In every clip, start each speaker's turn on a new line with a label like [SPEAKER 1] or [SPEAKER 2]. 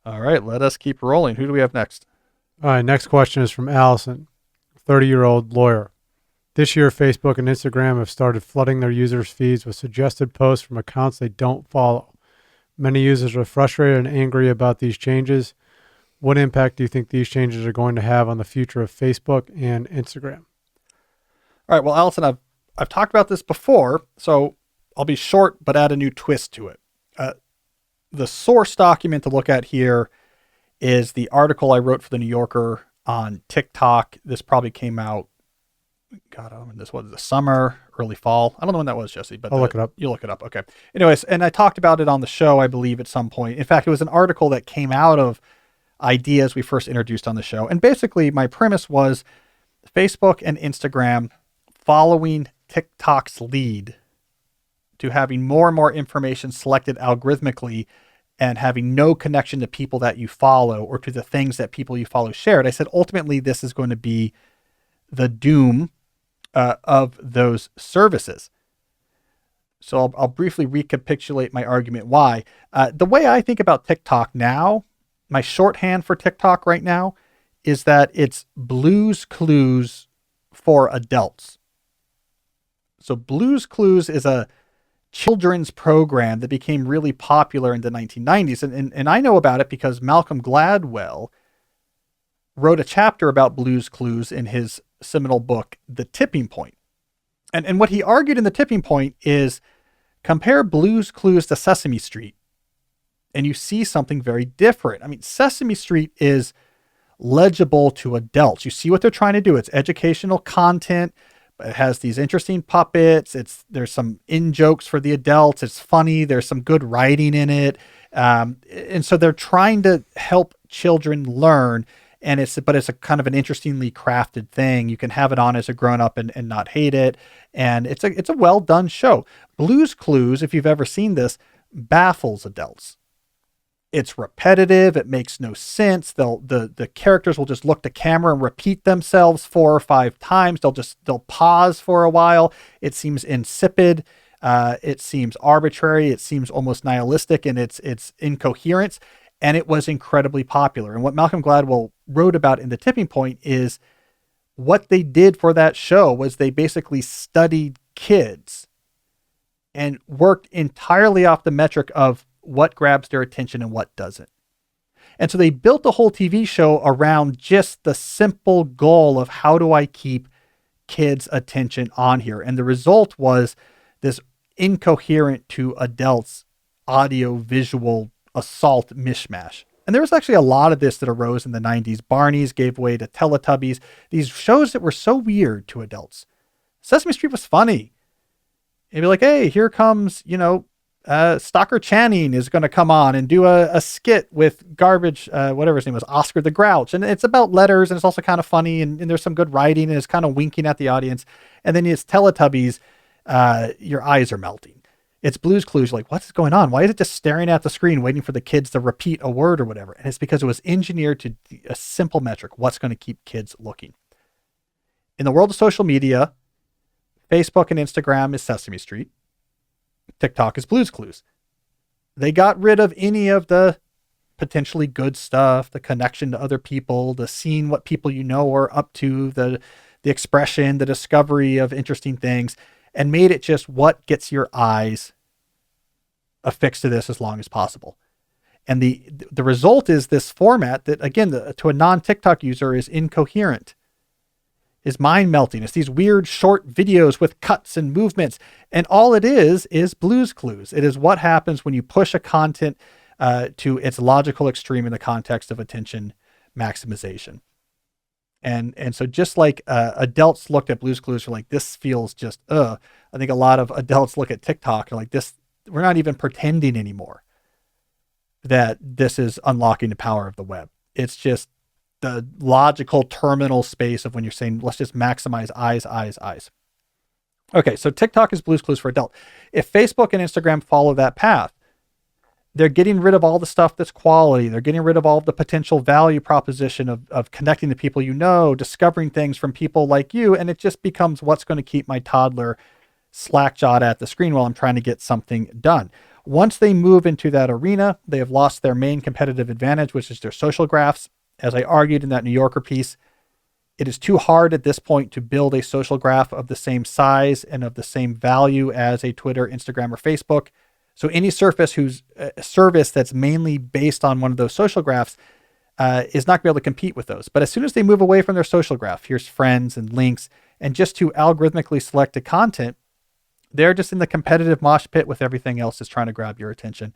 [SPEAKER 1] All right, let us keep rolling. Who do we have next?
[SPEAKER 2] All right, next question is from Allison, 30-year-old lawyer. This year, Facebook and Instagram have started flooding their users' feeds with suggested posts from accounts they don't follow. Many users are frustrated and angry about these changes. What impact do you think these changes are going to have on the future of Facebook and Instagram?
[SPEAKER 1] All right, well, Allison, I've talked about this before, so I'll be short but add a new twist to it. The source document to look at here is the article I wrote for the New Yorker on TikTok. This probably came out, God, I don't know when this was, the summer, early fall. I don't know when that was, Jesse, but
[SPEAKER 2] I'll look it up.
[SPEAKER 1] You look it up. Okay. Anyways, and I talked about it on the show, I believe, at some point. In fact, it was an article that came out of ideas we first introduced on the show. And basically, my premise was Facebook and Instagram following TikTok's lead to having more and more information selected algorithmically and having no connection to people that you follow or to the things that people you follow shared. I said, ultimately, this is going to be the doom of those services. So I'll briefly recapitulate my argument why. The way I think about TikTok now, my shorthand for TikTok right now is that it's Blue's Clues for adults. So Blue's Clues is a children's program that became really popular in the 1990s. And I know about it because Malcolm Gladwell wrote a chapter about Blue's Clues in his seminal book, The Tipping Point. And what he argued in The Tipping Point is compare Blue's Clues to Sesame Street, and you see something very different. I mean, Sesame Street is legible to adults. You see what they're trying to do. It's educational content. It has these interesting puppets. There's some in jokes for the adults. It's funny. There's some good writing in it. And so they're trying to help children learn. But it's a kind of an interestingly crafted thing. You can have it on as a grown up and not hate it. And it's a well done show. Blue's Clues, if you've ever seen this, baffles adults. It's repetitive. It makes no sense. The characters will just look to camera and repeat themselves 4 or 5 times. They'll pause for a while. It seems insipid. It seems arbitrary. It seems almost nihilistic in its incoherence. And it was incredibly popular. And what Malcolm Gladwell wrote about in The Tipping Point is what they did for that show was they basically studied kids and worked entirely off the metric of what grabs their attention and what doesn't. And so they built the whole TV show around just the simple goal of how do I keep kids' attention on here? And the result was this incoherent to adults audio visual assault mishmash. And there was actually a lot of this that arose in the 90s. Barney's gave way to Teletubbies, these shows that were so weird to adults. Sesame Street was funny. It'd be like, hey, here comes, Stocker Channing is going to come on and do a skit with Garbage, whatever his name was, Oscar the Grouch. And it's about letters, and it's also kind of funny, and there's some good writing, and it's kind of winking at the audience. And then it's Teletubbies, your eyes are melting. It's Blue's Clues. You're like, what's going on? Why is it just staring at the screen, waiting for the kids to repeat a word or whatever? And it's because it was engineered to a simple metric. What's going to keep kids looking? In the world of social media, Facebook and Instagram is Sesame Street. TikTok is Blue's Clues. They got rid of any of the potentially good stuff, the connection to other people, the seeing what people you know are up to, the expression, the discovery of interesting things, and made it just what gets your eyes affixed to this as long as possible. And the result is this format that, again, to a non-TikTok user is incoherent, is mind melting. It's these weird short videos with cuts and movements. And all it is Blue's Clues. It is what happens when you push a content to its logical extreme in the context of attention maximization. And so just like adults looked at Blue's Clues, were like, this feels just, I think a lot of adults look at TikTok and like, this, we're not even pretending anymore that this is unlocking the power of the web. It's just the logical terminal space of when you're saying, let's just maximize eyes. Okay, so TikTok is Blue's Clues for adult. If Facebook and Instagram follow that path, they're getting rid of all the stuff that's quality. They're getting rid of all of the potential value proposition of connecting to people you know, discovering things from people like you, and it just becomes what's going to keep my toddler slack-jawed at the screen while I'm trying to get something done. Once they move into that arena, they have lost their main competitive advantage, which is their social graphs. As I argued in that New Yorker piece, it is too hard at this point to build a social graph of the same size and of the same value as a Twitter, Instagram, or Facebook. So any service that's mainly based on one of those social graphs is not going to be able to compete with those. But as soon as they move away from their social graph, here's friends and links, and just to algorithmically selected content, they're just in the competitive mosh pit with everything else that's trying to grab your attention.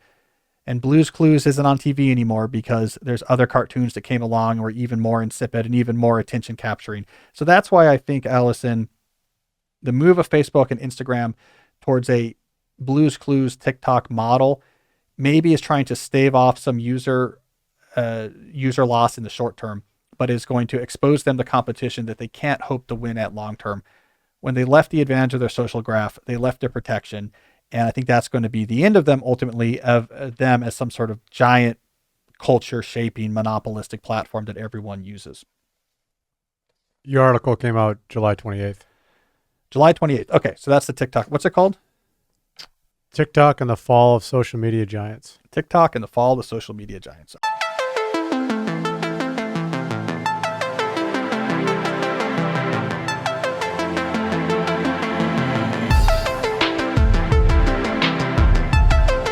[SPEAKER 1] And Blue's Clues isn't on TV anymore because there's other cartoons that came along were even more insipid and even more attention capturing. So that's why I think, Allison, the move of Facebook and Instagram towards a Blue's Clues TikTok model maybe is trying to stave off some user loss in the short term, but is going to expose them to competition that they can't hope to win at long term. When they left the advantage of their social graph, they left their protection. And I think that's going to be the end of them, ultimately, of them as some sort of giant culture shaping monopolistic platform that everyone uses.
[SPEAKER 2] Your article came out July 28th.
[SPEAKER 1] July 28th. Okay, so that's the TikTok. What's it called?
[SPEAKER 2] TikTok and the Fall of Social Media Giants.
[SPEAKER 1] TikTok and the Fall of the Social Media Giants.